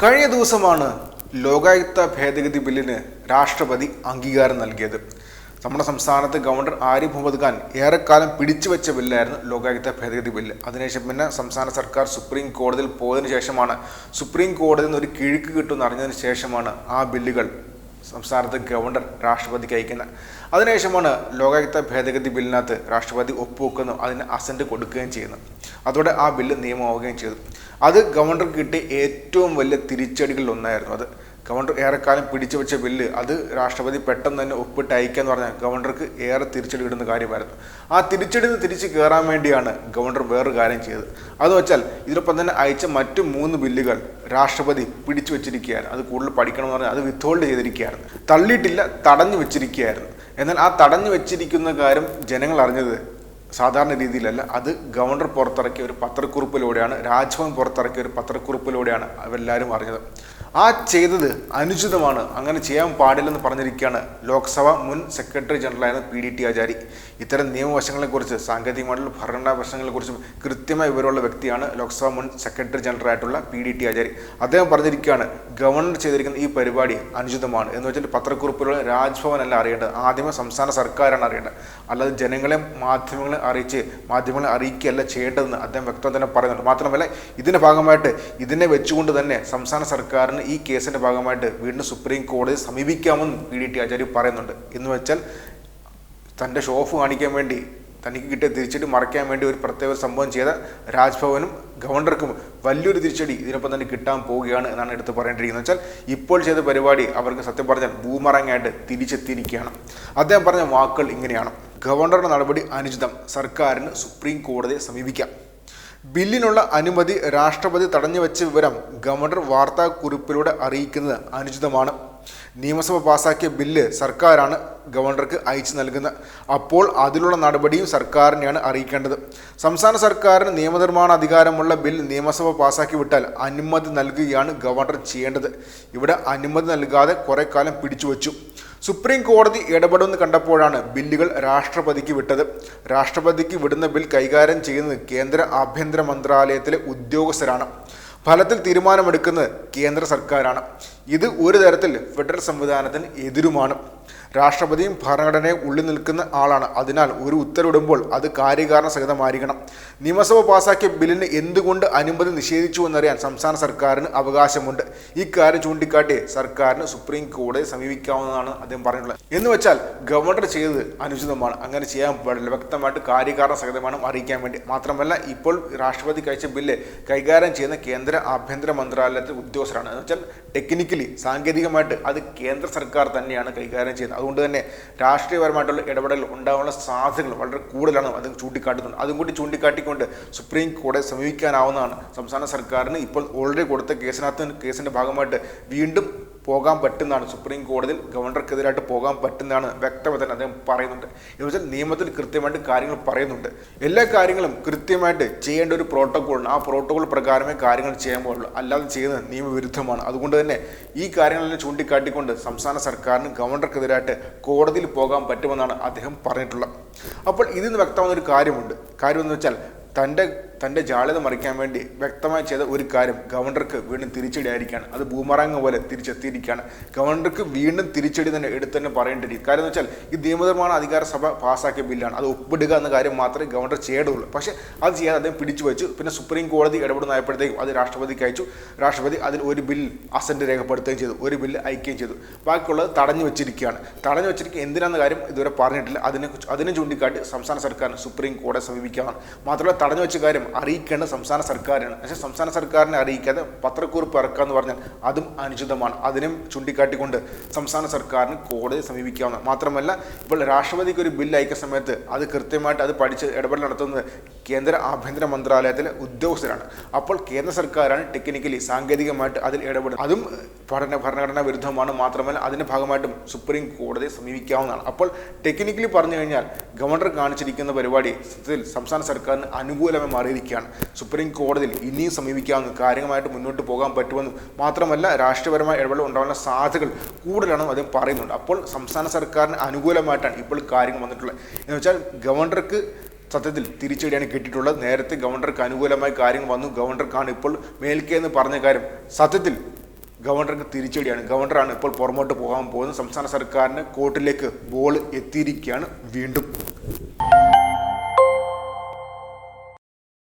കഴിഞ്ഞ ദിവസമാണ് ലോകായുക്ത ഭേദഗതി ബില്ലിന് രാഷ്ട്രപതി അംഗീകാരം നൽകിയത്. നമ്മുടെ സംസ്ഥാനത്ത് ഗവർണർ ആരിഫ് മുഹമ്മദ് ഖാൻ ഏറെക്കാലം പിടിച്ചുവെച്ച ബില്ലായിരുന്നു ലോകായുക്ത ഭേദഗതി ബില്ല്. അതിനുശേഷം പിന്നെ സംസ്ഥാന സർക്കാർ സുപ്രീം കോടതിയിൽ പോയതിനു ശേഷമാണ്, സുപ്രീം കോടതിയിൽ നിന്ന് ഒരു കിഴുക്ക് കിട്ടുമെന്ന് അറിഞ്ഞതിന് ശേഷമാണ് ആ ബില്ലുകൾ സംസ്ഥാനത്ത് ഗവർണർ രാഷ്ട്രപതിക്ക് അയക്കുന്നത്. അതിനുശേഷമാണ് ലോകായുക്ത ഭേദഗതി ബില്ലിനകത്ത് രാഷ്ട്രപതി ഒപ്പുവെക്കുന്നു, അതിന് അസന്റ് കൊടുക്കുകയും ചെയ്യുന്നത്. അതോടെ ആ ബില്ല് നിയമമാവുകയും ചെയ്തു. അത് ഗവർണർക്ക് കിട്ടിയ ഏറ്റവും വലിയ തിരിച്ചടികളിൽ ഒന്നായിരുന്നു. അത് ഗവർണർ ഏറെക്കാലം പിടിച്ചു വെച്ച ബില്ല് അത് രാഷ്ട്രപതി പെട്ടെന്ന് തന്നെ ഒപ്പിട്ട് അയക്കുക എന്ന് പറഞ്ഞാൽ ഗവർണർക്ക് ഏറെ തിരിച്ചടി കിട്ടുന്ന കാര്യമായിരുന്നു. ആ തിരിച്ചടി തിരിച്ച് കയറാൻ വേണ്ടിയാണ് ഗവർണർ വേറൊരു കാര്യം ചെയ്തത്. അതെന്ന് വെച്ചാൽ ഇതിനൊപ്പം തന്നെ അയച്ച മറ്റു 3 ബില്ലുകൾ രാഷ്ട്രപതി പിടിച്ചു വെച്ചിരിക്കുകയായിരുന്നു. അത് കൂടുതൽ പഠിക്കണമെന്ന് പറഞ്ഞാൽ അത് വിത്ത്ഹോൾഡ് ചെയ്തിരിക്കുകയായിരുന്നു, തള്ളിയിട്ടില്ല, തടഞ്ഞു വെച്ചിരിക്കുകയായിരുന്നു. എന്നാൽ ആ തടഞ്ഞു വെച്ചിരിക്കുന്ന കാര്യം ജനങ്ങൾ അറിഞ്ഞത് സാധാരണ രീതിയിലല്ല. അത് ഗവർണർ പുറത്തിറക്കിയ ഒരു പത്രക്കുറിപ്പിലൂടെയാണ്, രാജ്ഭവൻ പുറത്തിറക്കിയ ഒരു പത്രക്കുറിപ്പിലൂടെയാണ് അവരെല്ലാവരും അറിഞ്ഞത്. ആ ചെയ്തത് അനുചിതമാണ്, അങ്ങനെ ചെയ്യാൻ പാടില്ലെന്ന് പറഞ്ഞിരിക്കുകയാണ് ലോക്സഭ മുൻ സെക്രട്ടറി ജനറലായിരുന്ന PDT ആചാരി. ഇത്തരം നിയമവശങ്ങളെക്കുറിച്ച്, സാങ്കേതികമായിട്ടുള്ള ഭരണഘടനാ പ്രശ്നങ്ങളെക്കുറിച്ചും കൃത്യമായ വിവരമുള്ള വ്യക്തിയാണ് ലോക്സഭ മുൻ സെക്രട്ടറി ജനറലായിട്ടുള്ള PDT ആചാരി. അദ്ദേഹം പറഞ്ഞിരിക്കുകയാണ് ഗവർണർ ചെയ്തിരിക്കുന്ന ഈ പരിപാടി അനുചിതമാണ് എന്ന് വെച്ചിട്ട് പത്രക്കുറിപ്പിലൂടെ രാജ്ഭവനല്ല അറിയേണ്ടത്, ആദ്യമേ സംസ്ഥാന സർക്കാരാണ് അറിയേണ്ടത്, അല്ലാതെ ജനങ്ങളെ മാധ്യമങ്ങളെ അറിയിക്കുകയല്ല ചെയ്യേണ്ടതെന്ന് അദ്ദേഹം വ്യക്തം തന്നെ പറയുന്നുണ്ട്. മാത്രമല്ല ഇതിൻ്റെ ഭാഗമായിട്ട് ഇതിനെ വെച്ചുകൊണ്ട് തന്നെ സംസ്ഥാന സർക്കാരിന് ഈ കേസിൻ്റെ ഭാഗമായിട്ട് വീണ്ടും സുപ്രീം കോടതിയെ സമീപിക്കാമെന്നും PDT ആചാര്യ പറയുന്നുണ്ട്. എന്ന് വെച്ചാൽ തൻ്റെ ഷോ ഓഫ് കാണിക്കാൻ വേണ്ടി, തനിക്ക് കിട്ടിയ തിരിച്ചടി മറയ്ക്കാൻ വേണ്ടി ഒരു പ്രത്യേക സംഭവം ചെയ്ത രാജ്ഭവനും ഗവർണർക്കും വലിയൊരു തിരിച്ചടി ഇതിനൊപ്പം തന്നെ കിട്ടാൻ പോവുകയാണ് എന്നാണ് എടുത്ത് പറയേണ്ടിയിരിക്കുന്നത്. വെച്ചാൽ ഇപ്പോൾ ചെയ്ത പരിപാടി അവർക്ക് സത്യം പറഞ്ഞാൽ ബൂമറാങ്ങായിട്ട് തിരിച്ചെത്തിയിരിക്കുകയാണ്. അദ്ദേഹം പറഞ്ഞ വാക്കുകൾ ഇങ്ങനെയാണ്: ഗവർണറുടെ നടപടി അനുചിതം, സർക്കാരിന് സുപ്രീം കോടതിയെ സമീപിക്കാം. ബില്ലിനുള്ള അനുമതി രാഷ്ട്രപതി തടഞ്ഞുവെച്ച വിവരം ഗവർണർ വാർത്താക്കുറിപ്പിലൂടെ അറിയിക്കുന്നത് അനുചിതമാണ്. നിയമസഭ പാസാക്കിയ ബില്ല് സർക്കാരാണ് ഗവർണർക്ക് അയച്ചു നൽകുന്നത്. അപ്പോൾ അതിലുള്ള നടപടിയും സർക്കാരിനെയാണ് അറിയിക്കേണ്ടത്. സംസ്ഥാന സർക്കാരിന് നിയമനിർമ്മാണ അധികാരമുള്ള ബിൽ നിയമസഭ പാസാക്കി വിട്ടാൽ അനുമതി നൽകുകയാണ് ഗവർണർ ചെയ്യേണ്ടത്. ഇവിടെ അനുമതി നൽകാതെ കുറെ കാലം പിടിച്ചുവെച്ചു. സുപ്രീം കോടതി ഇടപെടുമെന്ന് കണ്ടപ്പോഴാണ് ബില്ലുകൾ രാഷ്ട്രപതിക്ക് വിട്ടത്. രാഷ്ട്രപതിക്ക് വിടുന്ന ബിൽ കൈകാര്യം ചെയ്യുന്നത് കേന്ദ്ര ആഭ്യന്തര മന്ത്രാലയത്തിലെ ഉദ്യോഗസ്ഥരാണ്. ഫലത്തിൽ തീരുമാനമെടുക്കുന്നത് കേന്ദ്ര സർക്കാരാണ്. ഇത് ഒരു തരത്തിൽ ഫെഡറൽ സംവിധാനത്തിന് എതിരുമാണ്. രാഷ്ട്രപതിയും ഭരണഘടനയെ ഉള്ളിൽ നിൽക്കുന്ന ആളാണ്. അതിനാൽ ഒരു ഉത്തരവിടുമ്പോൾ അത് കാര്യകാരണ സഹിതമായിരിക്കണം. നിയമസഭ പാസാക്കിയ ബില്ലിന് എന്തുകൊണ്ട് അനുമതി നിഷേധിച്ചു എന്നറിയാൻ സംസ്ഥാന സർക്കാരിന് അവകാശമുണ്ട്. ഇക്കാര്യം ചൂണ്ടിക്കാട്ടി സർക്കാരിന് സുപ്രീം കോടതിയെ സമീപിക്കാവുന്നതാണ് അദ്ദേഹം പറഞ്ഞിട്ടുള്ളത്. എന്ന് വെച്ചാൽ ഗവർണർ ചെയ്തത് അനുചിതമാണ്, അങ്ങനെ ചെയ്യാൻ പാടില്ല, വ്യക്തമായിട്ട് കാര്യകാരണ സഹിതമാണ് അറിയിക്കാൻ വേണ്ടി. മാത്രമല്ല ഇപ്പോൾ രാഷ്ട്രപതി അയച്ച ബില്ല് കൈകാര്യം ചെയ്യുന്ന കേന്ദ്ര ആഭ്യന്തര മന്ത്രാലയത്തിലെ ഉദ്യോഗസ്ഥരാണ്. എന്ന് വെച്ചാൽ ടെക്നിക്കലി, സാങ്കേതികമായിട്ട് അത് കേന്ദ്ര സർക്കാർ തന്നെയാണ് കൈകാര്യം ചെയ്യുന്നത്. അതുകൊണ്ട് തന്നെ രാഷ്ട്രീയപരമായിട്ടുള്ള ഇടപെടൽ ഉണ്ടാകാനുള്ള സാധ്യതകൾ വളരെ കൂടുതലാണ് അത് ചൂണ്ടിക്കാട്ടുന്നത്. അതും കൂടി ചൂണ്ടിക്കാട്ടിക്കൊണ്ട് സുപ്രീം കോടതിയെ സമീപിക്കാനാവുന്നതാണ് സംസ്ഥാന സർക്കാരിന് ഇപ്പോൾ ഓൾറെഡി കൊടുത്ത കേസിൻ്റെ ഭാഗമായിട്ട് വീണ്ടും പോകാൻ പറ്റുന്നതാണ്. സുപ്രീം കോടതിയിൽ ഗവർണർക്കെതിരായിട്ട് പോകാൻ പറ്റുന്നതാണ് വ്യക്തമായി തന്നെ അദ്ദേഹം പറയുന്നുണ്ട്. എന്ന് വെച്ചാൽ നിയമത്തിൽ കൃത്യമായിട്ട് കാര്യങ്ങൾ പറയുന്നുണ്ട്. എല്ലാ കാര്യങ്ങളും കൃത്യമായിട്ട് ചെയ്യേണ്ട ഒരു പ്രോട്ടോക്കോൾ, ആ പ്രോട്ടോകോൾ പ്രകാരമേ കാര്യങ്ങൾ ചെയ്യാൻ പാടുള്ളൂ, അല്ലാതെ ചെയ്യുന്നത് നിയമവിരുദ്ധമാണ്. അതുകൊണ്ട് തന്നെ ഈ കാര്യങ്ങളെല്ലാം ചൂണ്ടിക്കാട്ടിക്കൊണ്ട് സംസ്ഥാന സർക്കാരിന് ഗവർണർക്കെതിരായിട്ട് കോടതിയിൽ പോകാൻ പറ്റുമെന്നാണ് അദ്ദേഹം പറഞ്ഞിട്ടുള്ളത്. അപ്പോൾ ഇതിൽ നിന്ന് വ്യക്തമാകുന്ന ഒരു കാര്യം എന്ന് വെച്ചാൽ തൻ്റെ ജാള്യത മറിക്കാൻ വേണ്ടി വ്യക്തമായി ചെയ്ത ഒരു കാര്യം ഗവർണർക്ക് വീണ്ടും തിരിച്ചടി ആയിരിക്കുകയാണ്. അത് ബൂമറാങ് പോലെ തിരിച്ചെത്തിയിരിക്കുകയാണ്. ഗവർണർക്ക് വീണ്ടും തിരിച്ചടി തന്നെ എടുത്ത് തന്നെ പറയേണ്ടിയിരിക്കും. കാര്യം എന്ന് വെച്ചാൽ ഈ നിയമനിർമ്മാണ അധികാര സഭ പാസ്സാക്കിയ ബില്ലാണ്, അത് ഒപ്പിടുക എന്ന കാര്യം മാത്രമേ ഗവർണർ ചെയ്യേണ്ടതുള്ളൂ. പക്ഷേ അത് ചെയ്യാതെ അദ്ദേഹം പിടിച്ചു വെച്ചു. പിന്നെ സുപ്രീം കോടതി ഇടപെടുന്നതായപ്പോഴത്തേക്കും അത് രാഷ്ട്രപതിക്ക് അയച്ചു. രാഷ്ട്രപതി അതിൽ ഒരു ബിൽ അസന്റ് രേഖപ്പെടുത്തുകയും ചെയ്തു, ഒരു ബില്ല് അയക്കുകയും ചെയ്തു. ബാക്കിയുള്ളത് തടഞ്ഞു വെച്ചിരിക്കുകയാണ്. എന്തിനാണെന്ന കാര്യം ഇതുവരെ പറഞ്ഞിട്ടില്ല. അതിനെ ചൂണ്ടിക്കാട്ടി സംസ്ഥാന സർക്കാരിന് സുപ്രീം കോടതിയെ സമീപിക്കാനാണ്. മാത്രമല്ല തടഞ്ഞു വെച്ച കാര്യം അറിയിക്കേണ്ട സംസ്ഥാന സർക്കാരാണ്. പക്ഷേ സംസ്ഥാന സർക്കാരിനെ അറിയിക്കാതെ പത്രക്കുറിപ്പ് ഇറക്കുക എന്ന് പറഞ്ഞാൽ അതും അനുചിതമാണ്. അതിനും ചൂണ്ടിക്കാട്ടിക്കൊണ്ട് സംസ്ഥാന സർക്കാരിന് കോടതിയെ സമീപിക്കാവുന്ന. മാത്രമല്ല ഇപ്പോൾ രാഷ്ട്രപതിക്ക് ഒരു ബില്ല് അയക്കുന്ന സമയത്ത് അത് കൃത്യമായിട്ട് അത് പഠിച്ച് ഇടപെടൽ നടത്തുന്നത് കേന്ദ്ര ആഭ്യന്തര മന്ത്രാലയത്തിലെ ഉദ്യോഗസ്ഥരാണ്. അപ്പോൾ കേന്ദ്ര സർക്കാരാണ് ടെക്നിക്കലി, സാങ്കേതികമായിട്ട് അതിൽ ഇടപെടുന്നത്. അതും ഭരണഘടനാ വിരുദ്ധമാണ്. മാത്രമല്ല അതിൻ്റെ ഭാഗമായിട്ടും സുപ്രീം കോടതിയെ സമീപിക്കാവുന്നതാണ്. അപ്പോൾ ടെക്നിക്കലി പറഞ്ഞു കഴിഞ്ഞാൽ ഗവർണർ കാണിച്ചിരിക്കുന്ന പരിപാടി സംസ്ഥാന സർക്കാരിന് അനുകൂലമായി മാറിയിരിക്കുകയാണ്. സുപ്രീം കോടതിയിൽ ഇനിയും സമീപിക്കാവുന്ന, കാര്യമായിട്ട് മുന്നോട്ട് പോകാൻ പറ്റുമെന്നും മാത്രമല്ല രാഷ്ട്രീയപരമായ ഇടപെടൽ ഉണ്ടാകുന്ന സാധ്യതകൾ കൂടുതലാണെന്നും അദ്ദേഹം പറയുന്നുണ്ട്. അപ്പോൾ സംസ്ഥാന സർക്കാരിന് അനുകൂലമായിട്ടാണ് ഇപ്പോൾ കാര്യങ്ങൾ വന്നിട്ടുള്ളത്. എന്ന് വെച്ചാൽ ഗവർണർക്ക് സത്യത്തിൽ തിരിച്ചടിയാണ് കിട്ടിയിട്ടുള്ളത്. നേരത്തെ ഗവർണർക്ക് അനുകൂലമായ കാര്യങ്ങൾ വന്നു. ഗവർണർക്കാണ് ഇപ്പോൾ മേൽക്കേ എന്ന് പറഞ്ഞ കാര്യം സത്യത്തിൽ ഗവർണർക്ക് തിരിച്ചടിയാണ്. ഗവർണറാണ് ഇപ്പോൾ പുറമോട്ട് പോകാൻ പോകുന്നത്. സംസ്ഥാന സർക്കാരിന് കോർട്ടിലേക്ക് ബോൾ എത്തിയിരിക്കുകയാണ് വീണ്ടും.